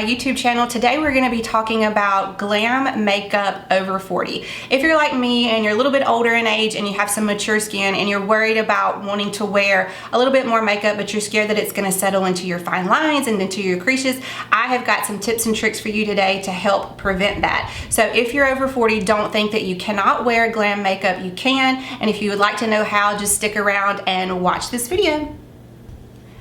my YouTube channel. Today we're going to be talking about glam makeup over 40. If you're like me and you're a little bit older in age and you have some mature skin and you're worried about wanting to wear a little bit more makeup but you're scared that it's going to settle into your fine lines and into your creases, I have got some tips and tricks for you today to help prevent that. So if you're over 40, don't think that you cannot wear glam makeup. You can, and if you would like to know how, just stick around and watch this video.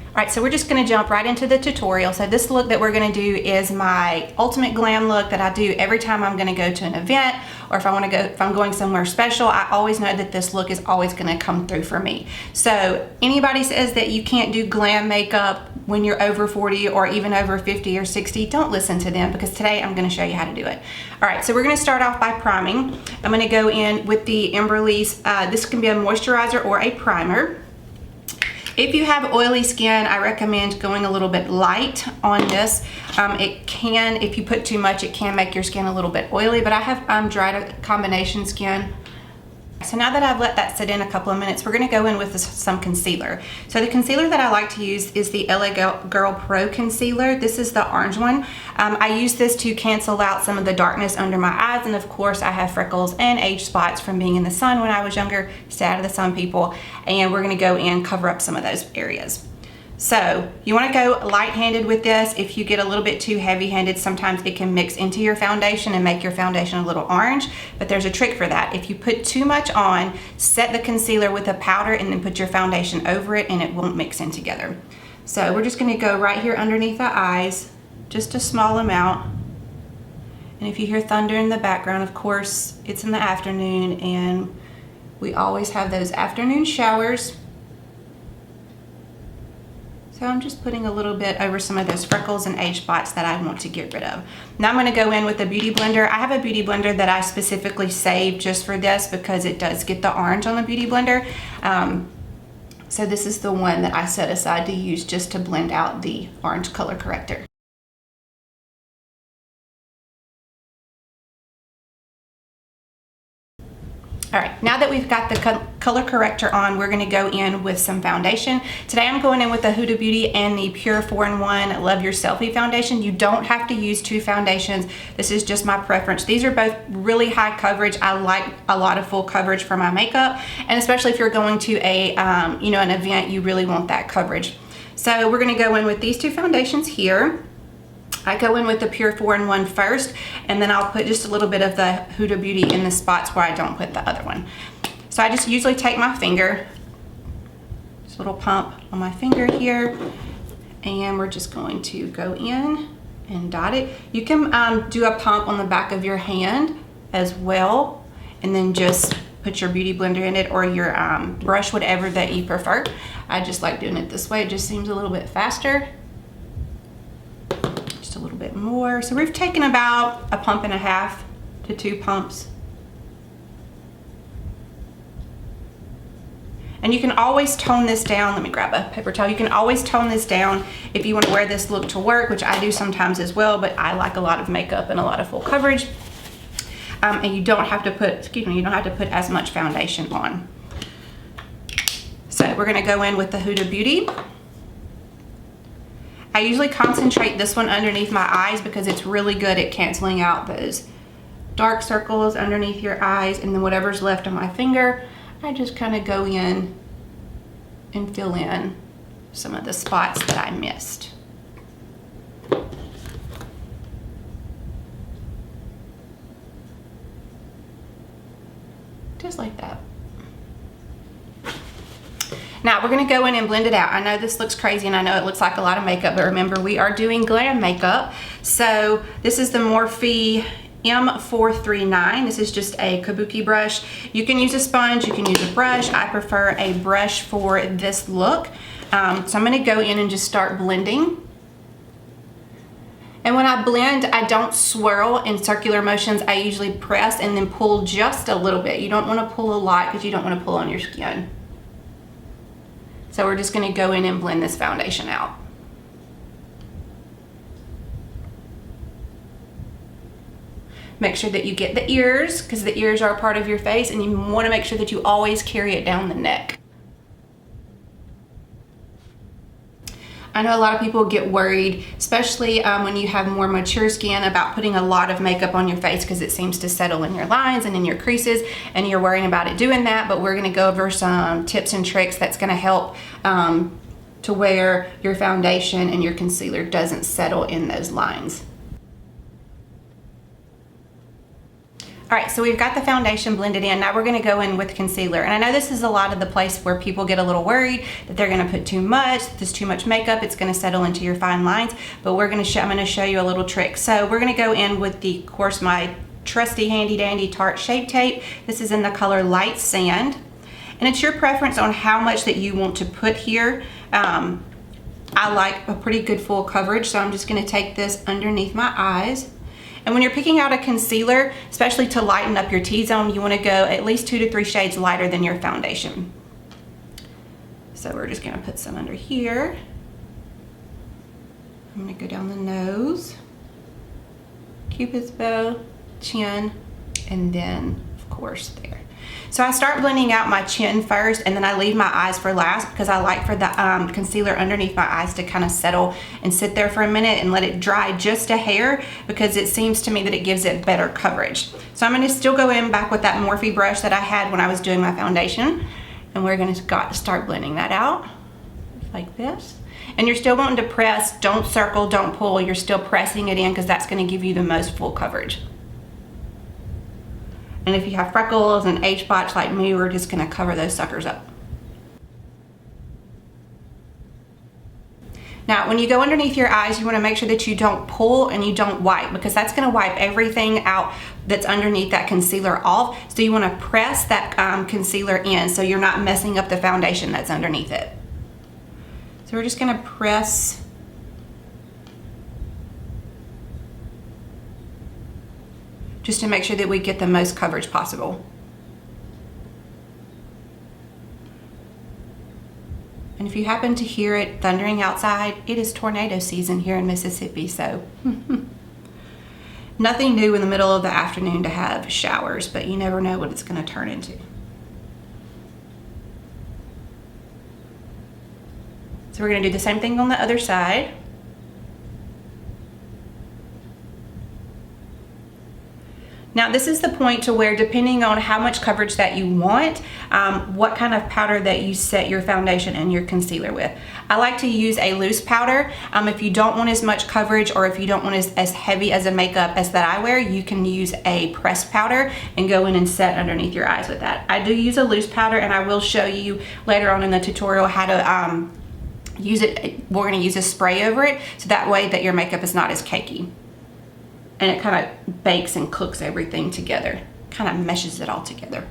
Alright, so we're just going to jump right into the tutorial. So this look that we're going to do is my ultimate glam look that I do every time I'm going to go to an event, or if I'm going somewhere special. I always know that this look is always going to come through for me. So anybody says that you can't do glam makeup when you're over 40 or even over 50 or 60, don't listen to them, because today I'm going to show you how to do it. Alright, so we're going to start off by priming. I'm going to go in with the Embryolisse. This can be a moisturizer or a primer. If you have oily skin, I recommend going a little bit light on this. It can, if you put too much, it can make your skin a little bit oily, but I have dry combination skin. So now that I've let that sit in a couple of minutes, we're going to go in with some concealer. So the concealer that I like to use is the LA Girl Pro Concealer. This is the orange one. I use this to cancel out some of the darkness under my eyes, and of course I have freckles and age spots from being in the sun when I was younger. Stay out of the sun, people. And we're going to go in and cover up some of those areas. So you want to go light-handed with this. If you get a little bit too heavy-handed, sometimes it can mix into your foundation and make your foundation a little orange, but there's a trick for that. If you put too much on, set the concealer with a powder and then put your foundation over it and it won't mix in together. So we're just going to go right here underneath the eyes, just a small amount. And if you hear thunder in the background, of course, it's in the afternoon and we always have those afternoon showers. So I'm just putting a little bit over some of those freckles and age spots that I want to get rid of. Now I'm going to go in with a beauty blender. I have a beauty blender that I specifically saved just for this because it does get the orange on the beauty blender. So this is the one that I set aside to use just to blend out the orange color corrector. All right, now that we've got the color corrector on, we're going to go in with some foundation. Today I'm going in with the Huda Beauty and the Pure 4-in-1 Love Your Selfie foundation. You don't have to use two foundations. This is just my preference. These are both really high coverage. I like a lot of full coverage for my makeup, and especially if you're going to a an event, you really want that coverage. So we're going to go in with these two foundations here. I go in with the Pure 4-in-1 first, and then I'll put just a little bit of the Huda Beauty in the spots where I don't put the other one. So I just usually take my finger, just a little pump on my finger here, and we're just going to go in and dot it. You can do a pump on the back of your hand as well, and then just put your beauty blender in it or your brush, whatever that you prefer. I just like doing it this way. It just seems a little bit faster. A little bit more. So we've taken about a pump and a half to 2 pumps. And you can always tone this down. Let me grab a paper towel. You can always tone this down if you want to wear this look to work, which I do sometimes as well, but I like a lot of makeup and a lot of full coverage. And you don't have to put, you don't have to put as much foundation on. So we're going to go in with the Huda Beauty. I usually concentrate this one underneath my eyes because it's really good at canceling out those dark circles underneath your eyes, and then whatever's left on my finger, I just kind of go in and fill in some of the spots that I missed. Just like that. Now we're going to go in and blend it out. I know this looks crazy and I know it looks like a lot of makeup, but remember, we are doing glam makeup. So this is the Morphe M439. This is just a kabuki brush. You can use a sponge, you can use a brush. I prefer a brush for this look. So I'm going to go in and just start blending. And when I blend, I don't swirl in circular motions. I usually press and then pull just a little bit. You don't want to pull a lot because you don't want to pull on your skin. So we're just going to go in and blend this foundation out. Make sure that you get the ears, because the ears are a part of your face, and you want to make sure that you always carry it down the neck. I know a lot of people get worried, especially when you have more mature skin, about putting a lot of makeup on your face because it seems to settle in your lines and in your creases, and you're worrying about it doing that. But we're going to go over some tips and tricks that's going to help to where your foundation and your concealer doesn't settle in those lines. All right, so we've got the foundation blended in. Now we're gonna go in with concealer. And I know this is a lot of the place where people get a little worried that they're gonna put too much, there's too much makeup, it's gonna settle into your fine lines, but I'm gonna show you a little trick. So we're gonna go in with of course, my trusty handy dandy Tarte Shape tape. This is in the color Light Sand. And it's your preference on how much that you want to put here. I like a pretty good full coverage, so I'm just gonna take this underneath my eyes. And when you're picking out a concealer, especially to lighten up your T-zone, you want to go at least 2 to 3 shades lighter than your foundation. So we're just going to put some under here. I'm going to go down the nose, Cupid's bow, chin, and then, of course, there. So I start blending out my chin first, and then I leave my eyes for last because I like for the concealer underneath my eyes to kind of settle and sit there for a minute and let it dry just a hair, because it seems to me that it gives it better coverage. So I'm going to still go in back with that Morphe brush that I had when I was doing my foundation, and we're going to start blending that out like this. And you're still wanting to press, don't circle, don't pull, you're still pressing it in because that's going to give you the most full coverage. And if you have freckles and age spots like me, we're just gonna cover those suckers up. Now, when you go underneath your eyes, you wanna make sure that you don't pull and you don't wipe, because that's gonna wipe everything out that's underneath that concealer off. So you wanna press that concealer in so you're not messing up the foundation that's underneath it. So we're just gonna press just to make sure that we get the most coverage possible. And if you happen to hear it thundering outside, it is tornado season here in Mississippi, so nothing new in the middle of the afternoon to have showers, but you never know what it's going to turn into. So we're going to do the same thing on the other side. Now this is the point to where, depending on how much coverage that you want, what kind of powder that you set your foundation and your concealer with. I like to use a loose powder. If you don't want as much coverage, or if you don't want as heavy as a makeup as that I wear, you can use a pressed powder and go in and set underneath your eyes with that. I do use a loose powder, and I will show you later on in the tutorial how to use it. We're going to use a spray over it, so that way that your makeup is not as cakey. And it kind of bakes and cooks everything together, kind of meshes it all together.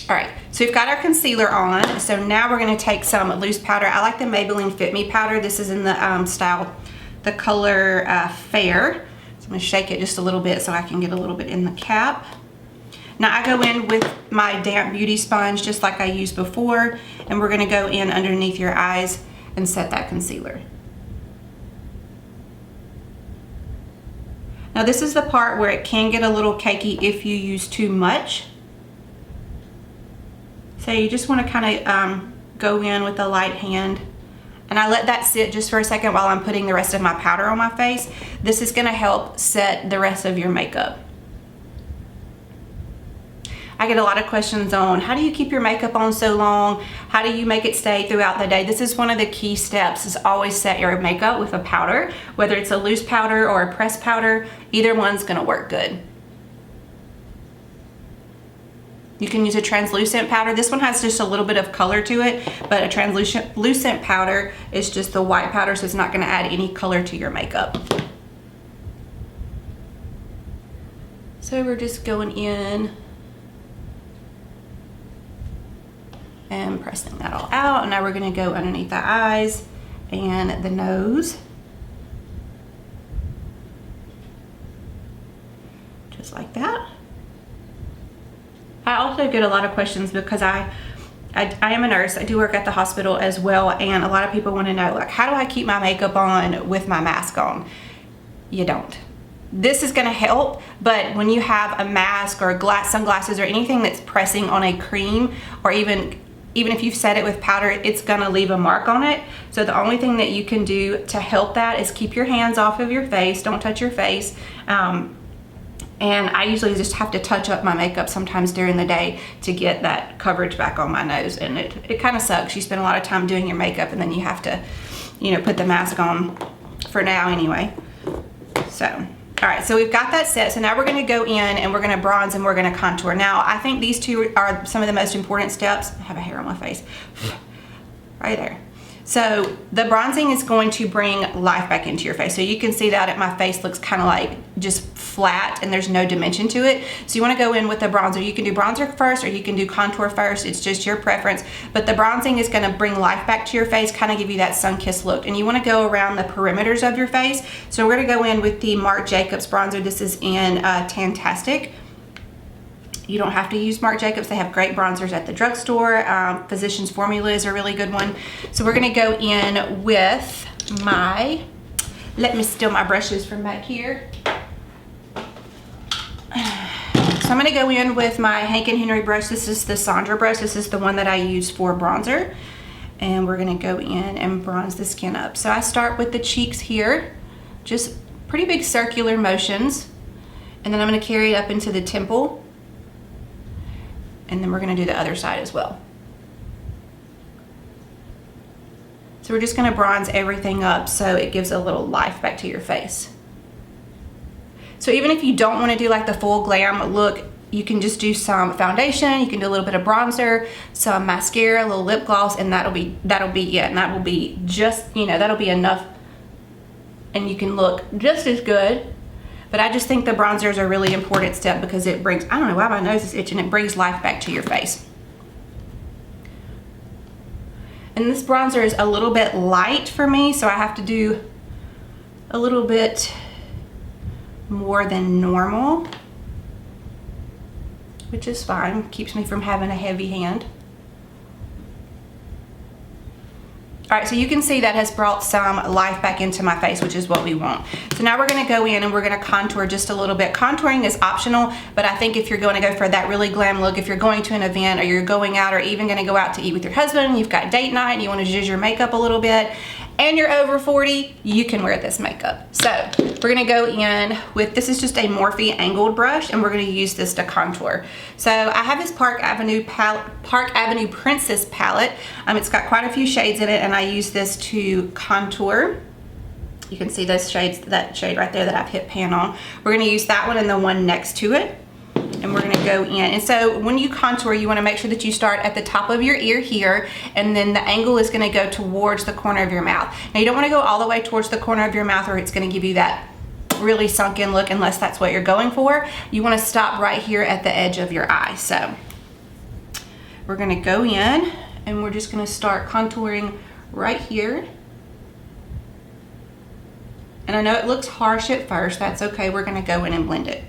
All right, so we've got our concealer on. So now we're gonna take some loose powder. I like the Maybelline Fit Me Powder. This is in the the color Fair. So I'm gonna shake it just a little bit so I can get a little bit in the cap. Now I go in with my damp beauty sponge just like I used before, and we're gonna go in underneath your eyes and set that concealer. Now this is the part where it can get a little cakey if you use too much. So you just want to kind of go in with a light hand, and I let that sit just for a second while I'm putting the rest of my powder on my face. This is going to help set the rest of your makeup. I get a lot of questions on how do you keep your makeup on so long? How do you make it stay throughout the day? This is one of the key steps, is always set your makeup with a powder, whether it's a loose powder or a pressed powder. Either one's gonna work good. You can use a translucent powder. This one has just a little bit of color to it, but a translucent powder is just the white powder, so it's not gonna add any color to your makeup. So we're just going in and pressing that all out. And now we're gonna go underneath the eyes and the nose. Just like that. I also get a lot of questions because I am a nurse. I do work at the hospital as well, and a lot of people want to know, like, how do I keep my makeup on with my mask on? You don't. This is going to help, but when you have a mask or sunglasses or anything that's pressing on a cream, or even even if you've set it with powder, it's gonna leave a mark on it. So the only thing that you can do to help that is keep your hands off of your face. Don't touch your face. And I usually just have to touch up my makeup sometimes during the day to get that coverage back on my nose. And it kind of sucks. You spend a lot of time doing your makeup and then you have to, you know, put the mask on for now anyway. So, all right, so we've got that set. So now we're gonna go in and we're gonna bronze and we're gonna contour. Now, I think these two are some of the most important steps. I have a hair on my face, right there. So the bronzing is going to bring life back into your face. So you can see that my face looks kind of like just flat and there's no dimension to it. So you want to go in with the bronzer. You can do bronzer first or you can do contour first. It's just your preference. But the bronzing is going to bring life back to your face, kind of give you that sun-kissed look. And you want to go around the perimeters of your face. So we're going to go in with the Marc Jacobs bronzer. This is in Tantastic. You don't have to use Marc Jacobs. They have great bronzers at the drugstore. Physicians Formula is a really good one. So we're gonna go in with my, let me steal my brushes from back here. So I'm gonna go in with my Hank & Henry brush. This is the Sandra brush. This is the one that I use for bronzer. And we're gonna go in and bronze the skin up. So I start with the cheeks here, just pretty big circular motions. And then I'm gonna carry it up into the temple. And then we're gonna do the other side as well. So we're just gonna bronze everything up so it gives a little life back to your face. So even if you don't wanna do like the full glam look, you can just do some foundation, you can do a little bit of bronzer, some mascara, a little lip gloss, and that'll be it. And that will be just, you know, that'll be enough. And you can look just as good. But I just think the bronzer is a really important step because it brings, I don't know why my nose is itching, it brings life back to your face. And this bronzer is a little bit light for me, so I have to do a little bit more than normal, which is fine, keeps me from having a heavy hand. All right, so you can see that has brought some life back into my face, which is what we want. So now we're gonna go in and we're gonna contour just a little bit. Contouring is optional, but I think if you're going to go for that really glam look, if you're going to an event or you're going out or even gonna go out to eat with your husband, you've got date night and you wanna zhuzh your makeup a little bit, and you're over 40, you can wear this makeup. So we're gonna go in with, this is just a Morphe angled brush, and we're gonna use this to contour. So I have this Park Avenue Princess palette. It's got quite a few shades in it, and I use this to contour. You can see those shades, that shade right there that I've hit pan on. We're gonna use that one and the one next to it. And we're gonna go in. And so when you contour, you wanna make sure that you start at the top of your ear here, and then the angle is gonna go towards the corner of your mouth. Now you don't wanna go all the way towards the corner of your mouth or it's gonna give you that really sunken look unless that's what you're going for. You wanna stop right here at the edge of your eye. So we're gonna go in and we're just gonna start contouring right here. And I know it looks harsh at first, that's okay, we're gonna go in and blend it.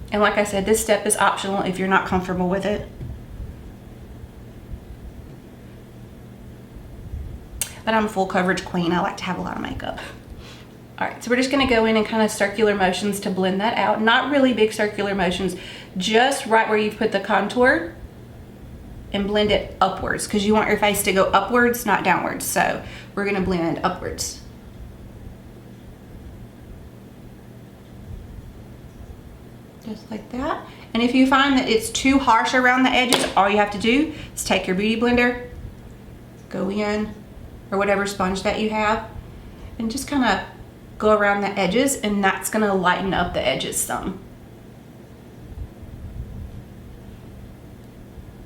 And like I said, this step is optional if you're not comfortable with it. But I'm a full coverage queen, I like to have a lot of makeup. All right, so we're just gonna go in and kind of circular motions to blend that out. Not really big circular motions, just right where you've put the contour, and blend it upwards because you want your face to go upwards, not downwards. So we're gonna blend upwards. Just like that. And if you find that it's too harsh around the edges, all you have to do is take your beauty blender, go in, or whatever sponge that you have, and just kind of go around the edges, and that's gonna lighten up the edges some.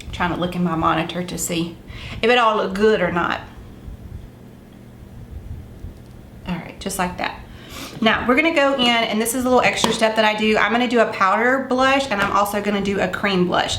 I'm trying to look in my monitor to see if it all look good or not. All right, just like that. Now we're gonna go in, and this is a little extra step that I do. I'm gonna do a powder blush, and I'm also gonna do a cream blush.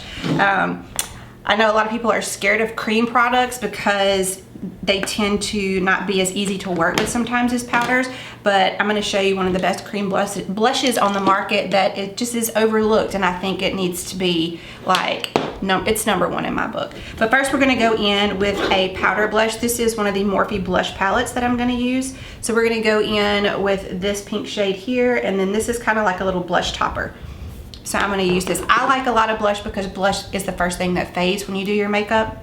I know a lot of people are scared of cream products because they tend to not be as easy to work with sometimes as powders, but I'm gonna show you one of the best cream blushes on the market that it just is overlooked, and I think it needs to be like, no, it's #1 in my book. But first we're gonna go in with a powder blush. This is one of the Morphe blush palettes that I'm gonna use. So we're gonna go in with this pink shade here, and then this is kind of like a little blush topper. So I'm gonna use this. I like a lot of blush because blush is the first thing that fades when you do your makeup.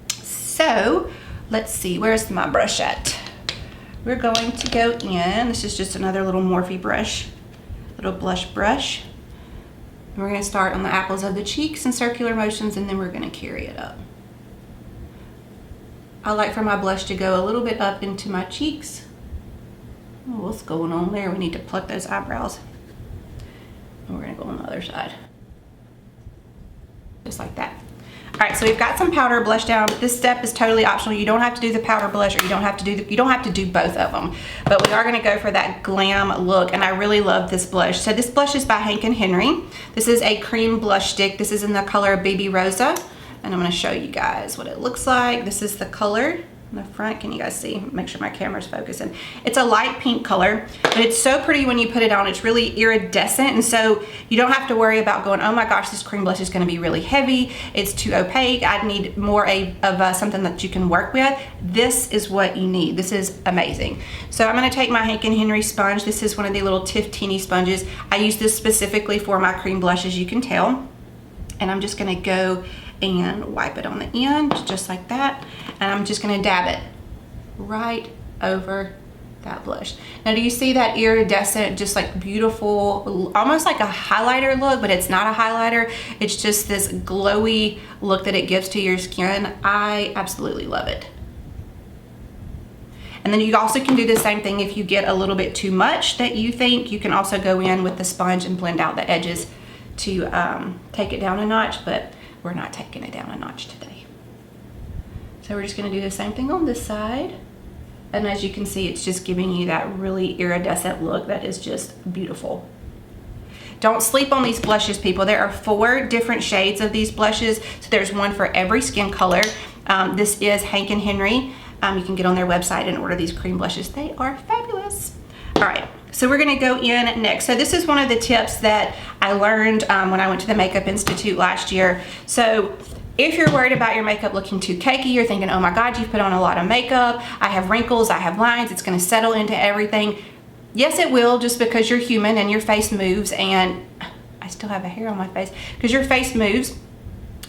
So let's see, where's my brush at? We're going to go in, this is just another little Morphe brush, little blush brush. And we're gonna start on the apples of the cheeks in circular motions, and then we're gonna carry it up. I like for my blush to go a little bit up into my cheeks. Oh, what's going on there? We need to pluck those eyebrows. And we're gonna go on the other side. Just like that. All right, so we've got some powder blush down, but this step is totally optional. You don't have to do the powder blush, or you don't have to do both of them. But we are gonna go for that glam look, and I really love this blush. So this blush is by Hank & Henry. This is a cream blush stick. This is in the color Bebe Rosa, and I'm gonna show you guys what it looks like. This is the color. In the front, can you guys see? Make sure my camera's focusing. It's a light pink color, but it's so pretty when you put it on. It's really iridescent, and so you don't have to worry about going, oh my gosh, this cream blush is gonna be really heavy. It's too opaque. I need more of something that you can work with. This is what you need. This is amazing. So I'm gonna take my Hank & Henry sponge. This is one of the little Tiffany sponges. I use this specifically for my cream blush, as you can tell. And I'm just gonna go and wipe it on the end, just like that. And I'm just gonna dab it right over that blush. Now, do you see that iridescent, just like beautiful, almost like a highlighter look, but it's not a highlighter. It's just this glowy look that it gives to your skin. I absolutely love it. And then you also can do the same thing if you get a little bit too much that you think. You can also go in with the sponge and blend out the edges to take it down a notch, but we're not taking it down a notch today. So we're just gonna do the same thing on this side. And as you can see, it's just giving you that really iridescent look that is just beautiful. Don't sleep on these blushes, people. There are 4 different shades of these blushes. So there's one for every skin color. This is Hank & Henry. You can get on their website and order these cream blushes. They are fabulous. All right. So we're gonna go in next. So this is one of the tips that I learned when I went to the Makeup Institute last year. So if you're worried about your makeup looking too cakey, you're thinking, oh my God, you've put on a lot of makeup, I have wrinkles, I have lines, it's gonna settle into everything. Yes, it will, just because you're human and your face moves, and I still have a hair on my face, because your face moves.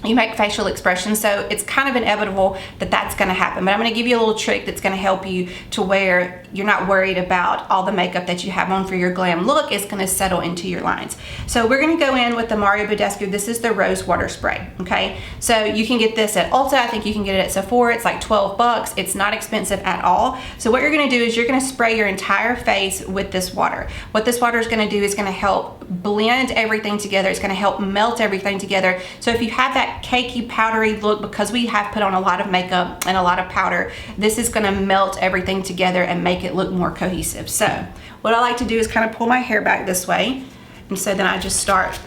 You make facial expressions, so it's kind of inevitable that that's going to happen. But I'm going to give you a little trick that's going to help you to where you're not worried about all the makeup that you have on for your glam look. It's going to settle into your lines. So we're going to go in with the Badescu. This is the rose water spray. Okay, so you can get this at Ulta. I think you can get it at Sephora. It's like 12 bucks. It's not expensive at all. So what you're going to do is you're going to spray your entire face with this water. What this water is going to do is going to help blend everything together. It's going to help melt everything together. So if you have that cakey powdery look, because we have put on a lot of makeup and a lot of powder, this is going to melt everything together and make it look more cohesive. So what I like to do is kind of pull my hair back this way, and so then I just start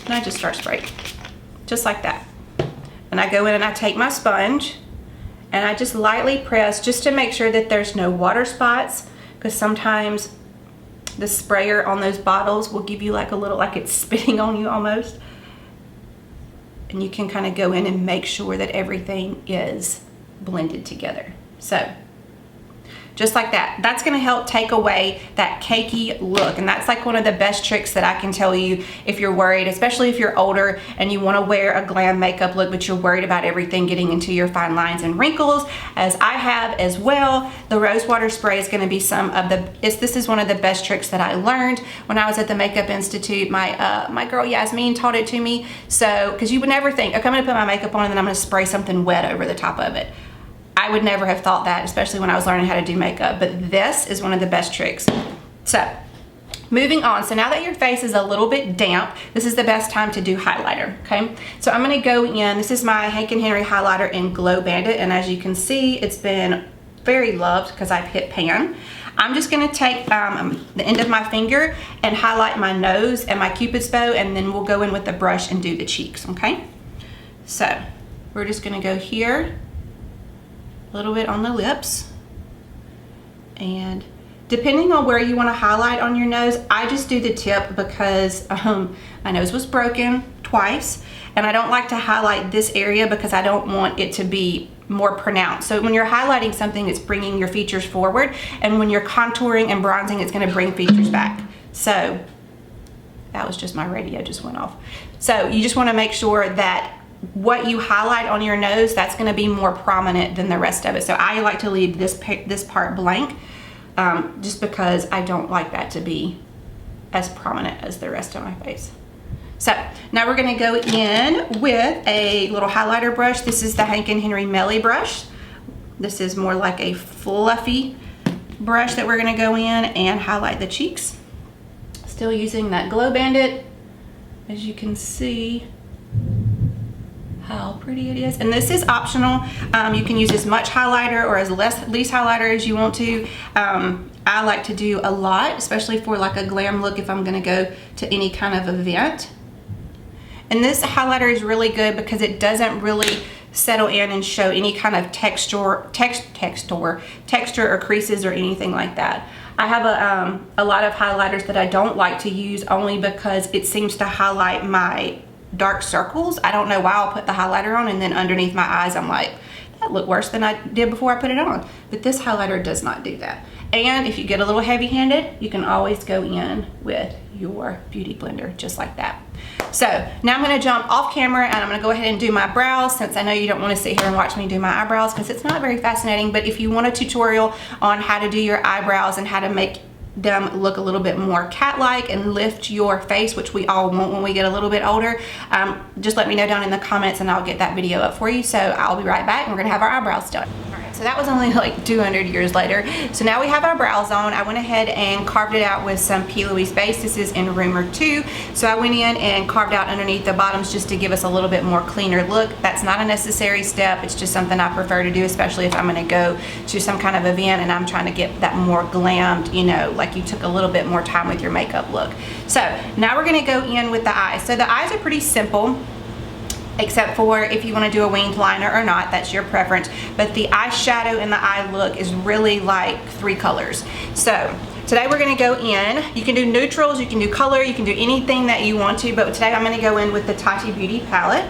spraying just like that. And I go in and I take my sponge and I just lightly press, just to make sure that there's no water spots, because sometimes the sprayer on those bottles will give you like a little, like it's spitting on you almost. And you can kind of go in and make sure that everything is blended together. So just like that. That's going to help take away that cakey look. And that's like one of the best tricks that I can tell you if you're worried, especially if you're older and you want to wear a glam makeup look, but you're worried about everything getting into your fine lines and wrinkles, as I have as well. The rose water spray is going to be this is one of the best tricks that I learned when I was at the Makeup Institute. My girl Yasmin taught it to me. So, because you would never think, okay, I'm going to put my makeup on and then I'm going to spray something wet over the top of it. I would never have thought that, especially when I was learning how to do makeup, but this is one of the best tricks. So moving on, so now that your face is a little bit damp, this is the best time to do highlighter, okay? So I'm gonna go in, this is my Hank & Henry highlighter in Glow Bandit, and as you can see, it's been very loved because I've hit pan. I'm just gonna take the end of my finger and highlight my nose and my Cupid's bow, and then we'll go in with the brush and do the cheeks, okay? So we're just gonna go here, a little bit on the lips, and depending on where you want to highlight on your nose, I just do the tip because my nose was broken twice and I don't like to highlight this area because I don't want it to be more pronounced. So when you're highlighting something, it's bringing your features forward, and when you're contouring and bronzing, it's going to bring features back. So That was just my radio just went off. So you just want to make sure that what you highlight on your nose, that's going to be more prominent than the rest of it. So I like to leave this part blank, just because I don't like that to be as prominent as the rest of my face. So now we're going to go in with a little highlighter brush. This is the Hank & Henry Melly brush. This is more like a fluffy brush that we're going to go in and highlight the cheeks. Still using that Glow Bandit. As you can see how pretty it is. And this is optional. You can use as much highlighter or as least highlighter as you want to. I like to do a lot, especially for like a glam look if I'm going to go to any kind of event. And this highlighter is really good because it doesn't really settle in and show any kind of texture or creases or anything like that. I have a lot of highlighters that I don't like to use only because it seems to highlight my dark circles. I don't know why I'll put the highlighter on and then underneath my eyes I'm like, that looked worse than I did before I put it on. But this highlighter does not do that. And if you get a little heavy-handed, you can always go in with your beauty blender just like that. So now I'm going to jump off camera and I'm going to go ahead and do my brows, since I know you don't want to sit here and watch me do my eyebrows because it's not very fascinating. But if you want a tutorial on how to do your eyebrows and how to make them look a little bit more cat-like and lift your face, which we all want when we get a little bit older, just let me know down in the comments and I'll get that video up for you. So I'll be right back and we're gonna have our eyebrows done. So that was only like 200 years later. So now we have our brows on. I went ahead and carved it out with some P. Louise base. This is in Rumor 2. So I went in and carved out underneath the bottoms just to give us a little bit more cleaner look. That's not a necessary step. It's just something I prefer to do, especially if I'm gonna go to some kind of event and I'm trying to get that more glammed, you know, like you took a little bit more time with your makeup look. So now we're gonna go in with the eyes. So the eyes are pretty simple, except for if you want to do a winged liner or not, that's your preference. But the eyeshadow and the eye look is really like 3 colors. So today we're going to go in. You can do neutrals, you can do color, you can do anything that you want to, but today I'm going to go in with the Tati Beauty palette.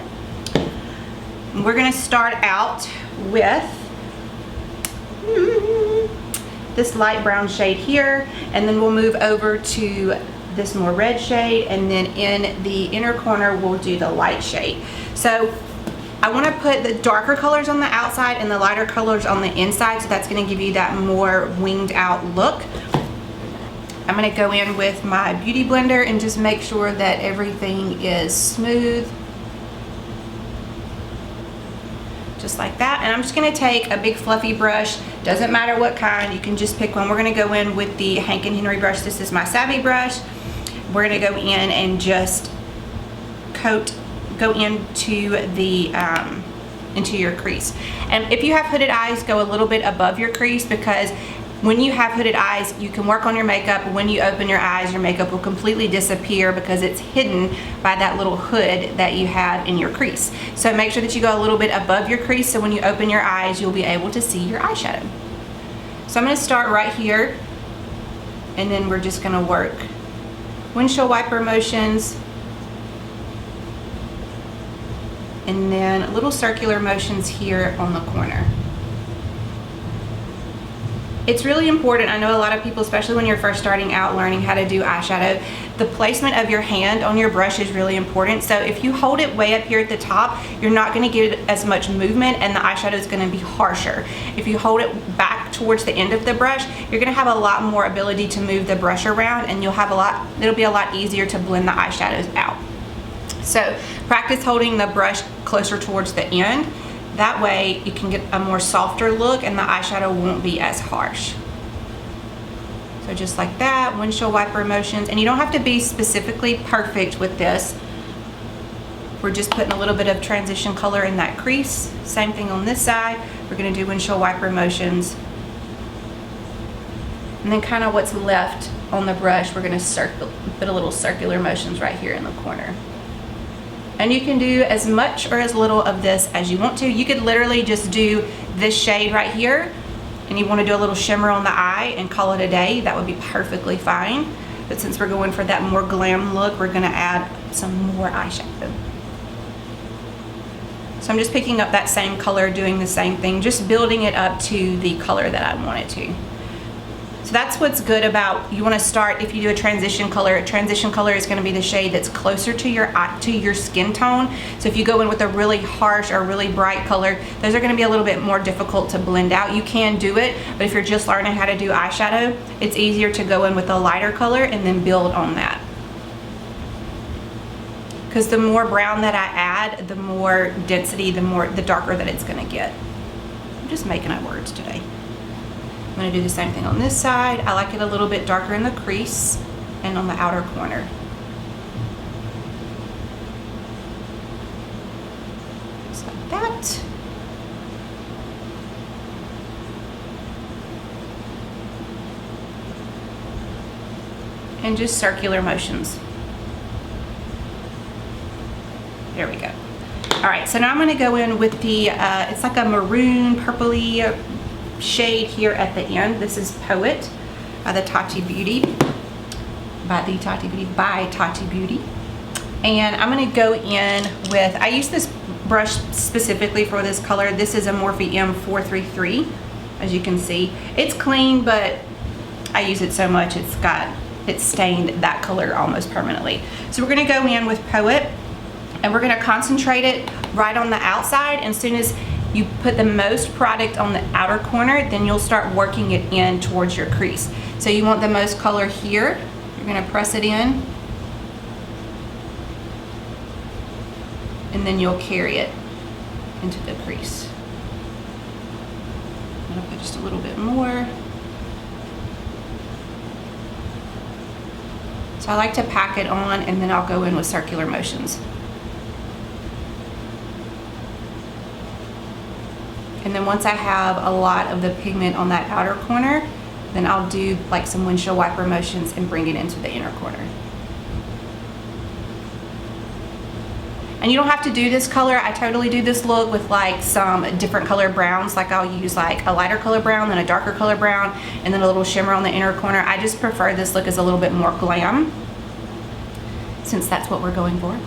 We're going to start out with this light brown shade here, and then we'll move over to this more red shade, and then in the inner corner we'll do the light shade. So I want to put the darker colors on the outside and the lighter colors on the inside, so that's going to give you that more winged out look. I'm going to go in with my beauty blender and just make sure that everything is smooth, just like that. And I'm just going to take a big fluffy brush, doesn't matter what kind, you can just pick one. We're going to go in with the Hank & Henry brush. This is my Savvy brush. We're going to go in and just go into the into your crease. And if you have hooded eyes, go a little bit above your crease, because when you have hooded eyes, you can work on your makeup. When you open your eyes, your makeup will completely disappear because it's hidden by that little hood that you have in your crease. So make sure that you go a little bit above your crease, so when you open your eyes, you'll be able to see your eyeshadow. So I'm going to start right here, and then we're just going to work windshield wiper motions, and then little circular motions here on the corner. It's really important. I know a lot of people, especially when you're first starting out learning how to do eyeshadow, the placement of your hand on your brush is really important. So if you hold it way up here at the top, you're not going to get as much movement and the eyeshadow is going to be harsher. If you hold it back towards the end of the brush, you're going to have a lot more ability to move the brush around, and it'll be a lot easier to blend the eyeshadows out. So practice holding the brush closer towards the end. That way you can get a more softer look and the eyeshadow won't be as harsh. So just like that, windshield wiper motions. And you don't have to be specifically perfect with this. We're just putting a little bit of transition color in that crease. Same thing on this side. We're going to do windshield wiper motions. And then kind of what's left on the brush, we're going to put a little circular motions right here in the corner. And you can do as much or as little of this as you want to. You could literally just do this shade right here, and you want to do a little shimmer on the eye and call it a day. That would be perfectly fine. But since we're going for that more glam look, we're going to add some more eyeshadow. So I'm just picking up that same color, doing the same thing, just building it up to the color that I want it to. So that's what's good about, you want to start, if you do a transition color is going to be the shade that's closer to your skin tone. So if you go in with a really harsh or really bright color, those are going to be a little bit more difficult to blend out. You can do it, but if you're just learning how to do eyeshadow, it's easier to go in with a lighter color and then build on that. Because the more brown that I add, the more density, the darker that it's going to get. I'm just making up words today. I'm going to do the same thing on this side. I like it a little bit darker in the crease and on the outer corner. Just like that. And just circular motions. There we go. All right, so now I'm going to go in with the, it's like a maroon, purpley shade here at the end. This is Poet by the Tati Beauty. By Tati Beauty. And I'm going to go in with, I use this brush specifically for this color. This is a Morphe M433, as you can see. It's clean, but I use it so much it's stained that color almost permanently. So we're going to go in with Poet. And we're going to concentrate it right on the outside. And as soon as you put the most product on the outer corner, then you'll start working it in towards your crease. So you want the most color here. You're going to press it in. And then you'll carry it into the crease. I'm going to put just a little bit more. So I like to pack it on and then I'll go in with circular motions. And then once I have a lot of the pigment on that outer corner, then I'll do like some windshield wiper motions and bring it into the inner corner. And you don't have to do this color. I totally do this look with like some different color browns. Like I'll use like a lighter color brown, then a darker color brown, and then a little shimmer on the inner corner. I just prefer this look as a little bit more glam, since that's what we're going for.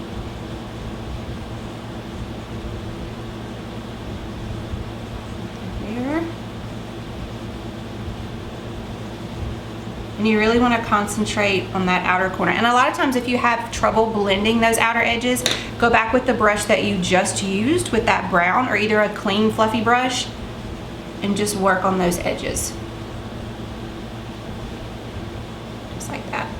And you really want to concentrate on that outer corner. And a lot of times if you have trouble blending those outer edges, go back with the brush that you just used with that brown, or either a clean fluffy brush, and just work on those edges. Just like that.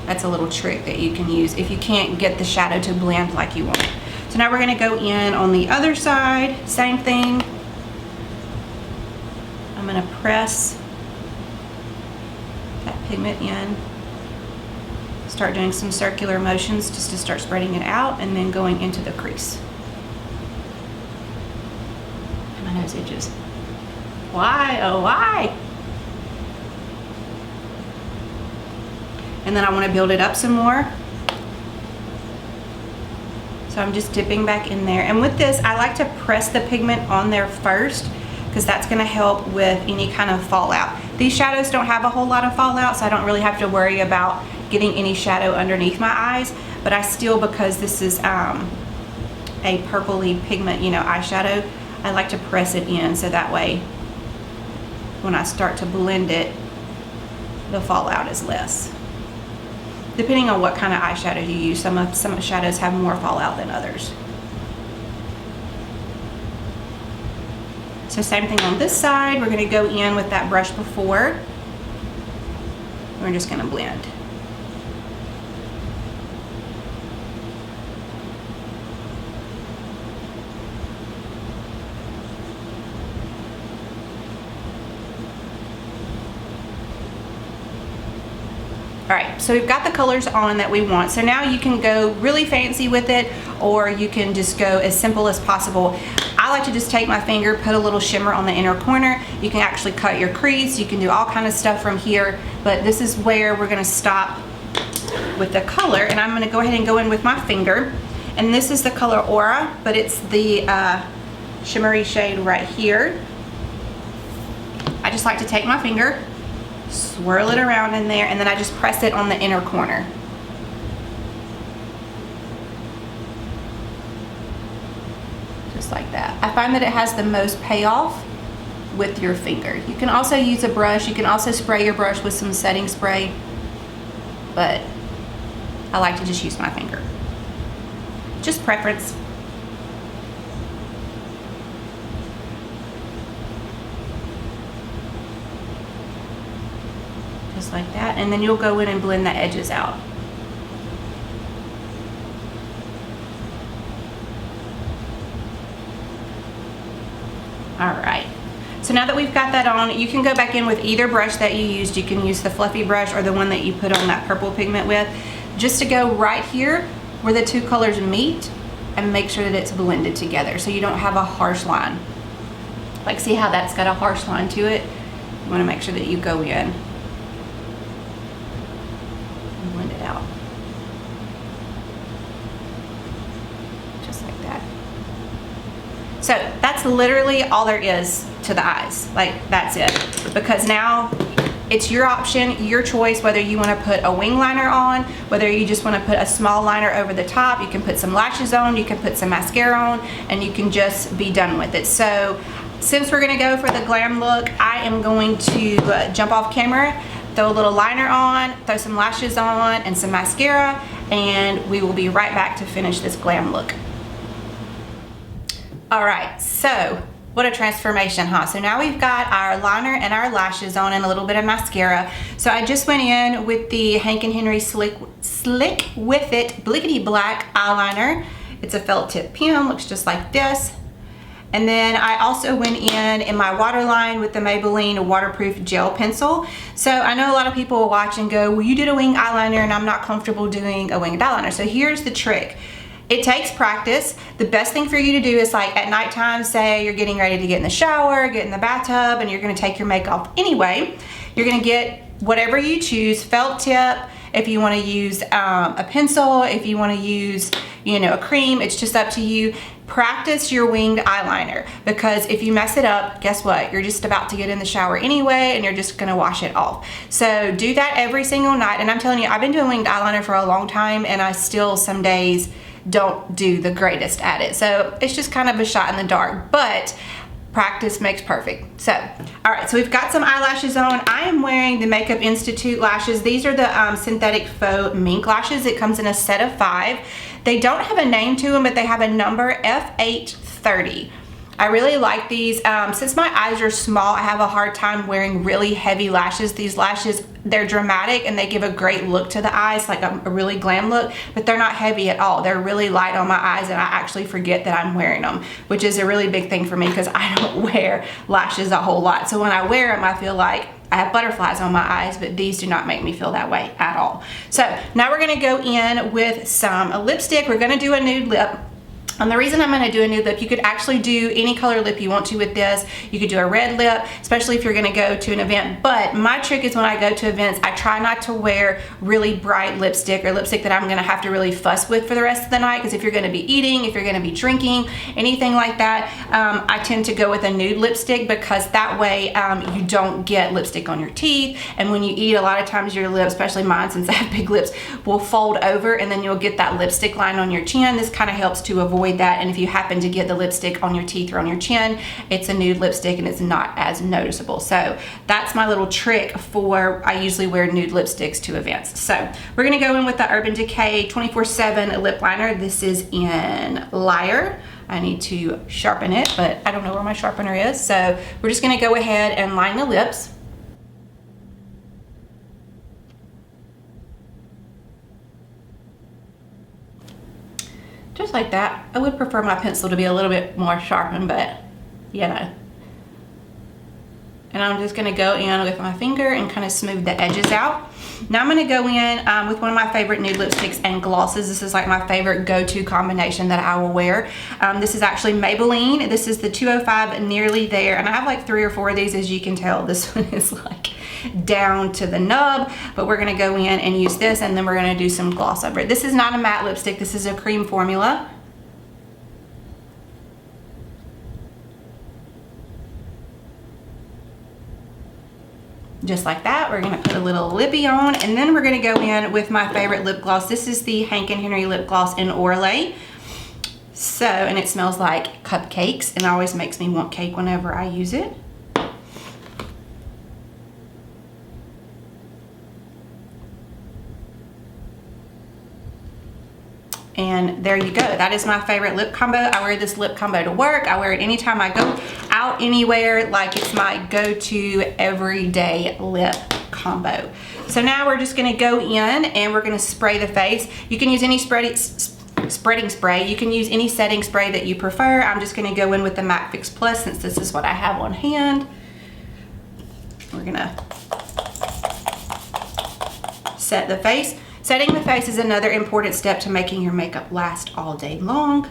That's a little trick that you can use if you can't get the shadow to blend like you want. So now we're going to go in on the other side, same thing. I'm going to press that pigment in, start doing some circular motions just to start spreading it out, and then going into the crease. And my nose itches. Why? Oh, why? And then I want to build it up some more. So I'm just dipping back in there. And with this, I like to press the pigment on there first, because that's going to help with any kind of fallout. These shadows don't have a whole lot of fallout, so I don't really have to worry about getting any shadow underneath my eyes. But I still, because this is a purpley pigment, eyeshadow, I like to press it in so that way when I start to blend it, the fallout is less. Depending on what kind of eyeshadow you use, some shadows have more fallout than others. So same thing on this side. We're going to go in with that brush before. We're just going to blend. Alright, so we've got the colors on that we want. So now you can go really fancy with it, or you can just go as simple as possible. I like to just take my finger, put a little shimmer on the inner corner. You can actually cut your crease. You can do all kind of stuff from here, but this is where we're going to stop with the color. And I'm going to go ahead and go in with my finger. And this is the color Aura, but it's the shimmery shade right here. I just like to take my finger, swirl it around in there, and then I just press it on the inner corner. Just like that. I find that it has the most payoff with your finger. You can also use a brush. You can also spray your brush with some setting spray, but I like to just use my finger. Just preference. Just like that, and then you'll go in and blend the edges out. All right, so now that we've got that on, you can go back in with either brush that you used. You can use the fluffy brush or the one that you put on that purple pigment with, just to go right here where the two colors meet and make sure that it's blended together so you don't have a harsh line. Like, see how that's got a harsh line to it? You want to make sure that you go in and blend it out. Just like that. So that's literally all there is to the eyes. Like, that's it. Because now it's your option, your choice, whether you want to put a wing liner on, whether you just want to put a small liner over the top. You can put some lashes on, you can put some mascara on, and you can just be done with it. So since we're going to go for the glam look, I am going to jump off camera, throw a little liner on, throw some lashes on, and some mascara, and we will be right back to finish this glam look. All right, so what a transformation, huh? So now we've got our liner and our lashes on and a little bit of mascara. So I just went in with the Hank & Henry Slick With It Blickity Black eyeliner. It's a felt tip pen, looks just like this. And then I also went in my waterline with the Maybelline waterproof gel pencil. So I know a lot of people will watch and go, well, you did a winged eyeliner and I'm not comfortable doing a winged eyeliner. So here's the trick. It takes practice. The best thing for you to do is, like, at nighttime, say you're getting ready to get in the shower, get in the bathtub, and you're gonna take your makeup off anyway. You're gonna get whatever you choose, felt tip, if you wanna use a pencil, if you wanna use, you know, a cream, it's just up to you. Practice your winged eyeliner, because if you mess it up, guess what? You're just about to get in the shower anyway, and you're just gonna wash it off. So do that every single night. And I'm telling you, I've been doing winged eyeliner for a long time, and I still some days don't do the greatest at it. So it's just kind of a shot in the dark, but practice makes perfect. So, all right, so we've got some eyelashes on. I am wearing the Makeup Institute lashes. These are the synthetic faux mink lashes. It comes in a set of 5. They don't have a name to them, but they have a number, F830. I really like these. Since my eyes are small, I have a hard time wearing really heavy lashes. These lashes, they're dramatic and they give a great look to the eyes, like a really glam look, but they're not heavy at all. They're really light on my eyes, and I actually forget that I'm wearing them, which is a really big thing for me because I don't wear lashes a whole lot. So when I wear them, I feel like I have butterflies on my eyes, but these do not make me feel that way at all. So now we're gonna go in with some lipstick. We're gonna do a nude lip. And the reason I'm going to do a nude lip, you could actually do any color lip you want to with this. You could do a red lip, especially if you're going to go to an event. But my trick is when I go to events, I try not to wear really bright lipstick or lipstick that I'm going to have to really fuss with for the rest of the night. Because if you're going to be eating, if you're going to be drinking, anything like that, I tend to go with a nude lipstick, because that way you don't get lipstick on your teeth. And when you eat, a lot of times your lips, especially mine since I have big lips, will fold over, and then you'll get that lipstick line on your chin. This kind of helps to avoid that. And if you happen to get the lipstick on your teeth or on your chin, it's a nude lipstick and it's not as noticeable. So that's my little trick for, I usually wear nude lipsticks to events. So we're gonna go in with the Urban Decay 24/7 lip liner. This is in Liar. I need to sharpen it, but I don't know where my sharpener is. So we're just gonna go ahead and line the lips. Just like that. I would prefer my pencil to be a little bit more sharpened, but you know. And I'm just gonna go in with my finger and kind of smooth the edges out. Now I'm gonna go in with one of my favorite nude lipsticks and glosses. This is like my favorite go-to combination that I will wear. This is actually Maybelline. This is the 205 Nearly There. And I have like 3 or 4 of these, as you can tell. This one is like down to the nub, but we're gonna go in and use this, and then we're gonna do some gloss over it. This is not a matte lipstick. This is a cream formula. Just like that. We're gonna put a little lippy on, and then we're gonna go in with my favorite lip gloss. This is the Hank & Henry lip gloss in Orale. So, and it smells like cupcakes, and it always makes me want cake whenever I use it. And there you go. That is my favorite lip combo. I wear this lip combo to work. I wear it anytime I go out anywhere. Like, it's my go-to everyday lip combo. So now we're just gonna go in and we're gonna spray the face. You can use any spreading spray. You can use any setting spray that you prefer. I'm just gonna go in with the MAC Fix Plus since this is what I have on hand. We're gonna set the face. Setting the face is another important step to making your makeup last all day long.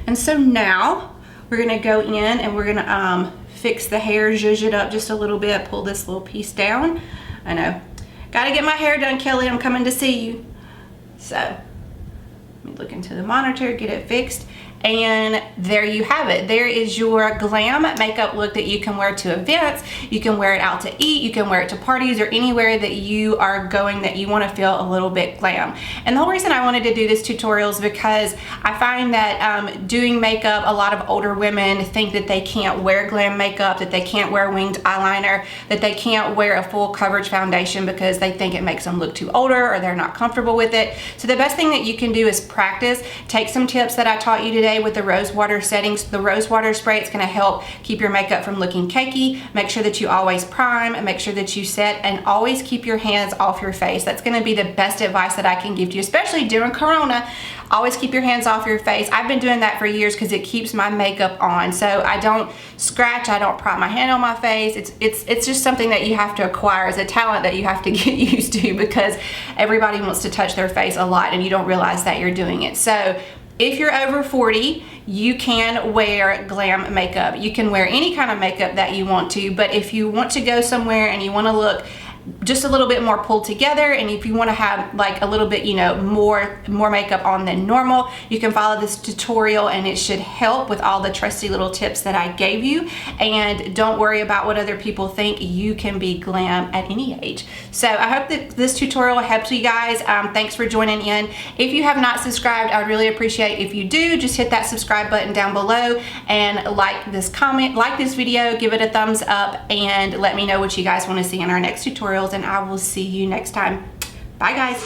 And so now we're gonna go in and we're gonna fix the hair, zhuzh it up just a little bit, pull this little piece down. I know, gotta get my hair done, Kelly, I'm coming to see you. So, let me look into the monitor, get it fixed. And there you have it. There is your glam makeup look that you can wear to events. You can wear it out to eat. You can wear it to parties or anywhere that you are going that you want to feel a little bit glam. And the whole reason I wanted to do this tutorial is because I find that doing makeup, a lot of older women think that they can't wear glam makeup, that they can't wear winged eyeliner, that they can't wear a full coverage foundation because they think it makes them look too older or they're not comfortable with it. So the best thing that you can do is practice. Take some tips that I taught you today with the rose water settings. The rose water spray, it's going to help keep your makeup from looking cakey. Make sure that you always prime and make sure that you set, and always keep your hands off your face. That's going to be the best advice that I can give to you, especially during Corona. Always keep your hands off your face. I've been doing that for years because it keeps my makeup on. So I don't scratch, I don't prop my hand on my face. It's just something that you have to acquire. It's a talent that you have to get used to because everybody wants to touch their face a lot and you don't realize that you're doing it. So if you're over 40, you can wear glam makeup. You can wear any kind of makeup that you want to, but if you want to go somewhere and you want to look just a little bit more pulled together, and if you want to have like a little bit, you know, more makeup on than normal, you can follow this tutorial and it should help with all the trusty little tips that I gave you. And don't worry about what other people think. You can be glam at any age. So I hope that this tutorial helps you guys. Thanks for joining in. If you have not subscribed, I would really appreciate if you do. Just hit that subscribe button down below and like this video, give it a thumbs up, and let me know what you guys want to see in our next tutorial. And I will see you next time. Bye, guys.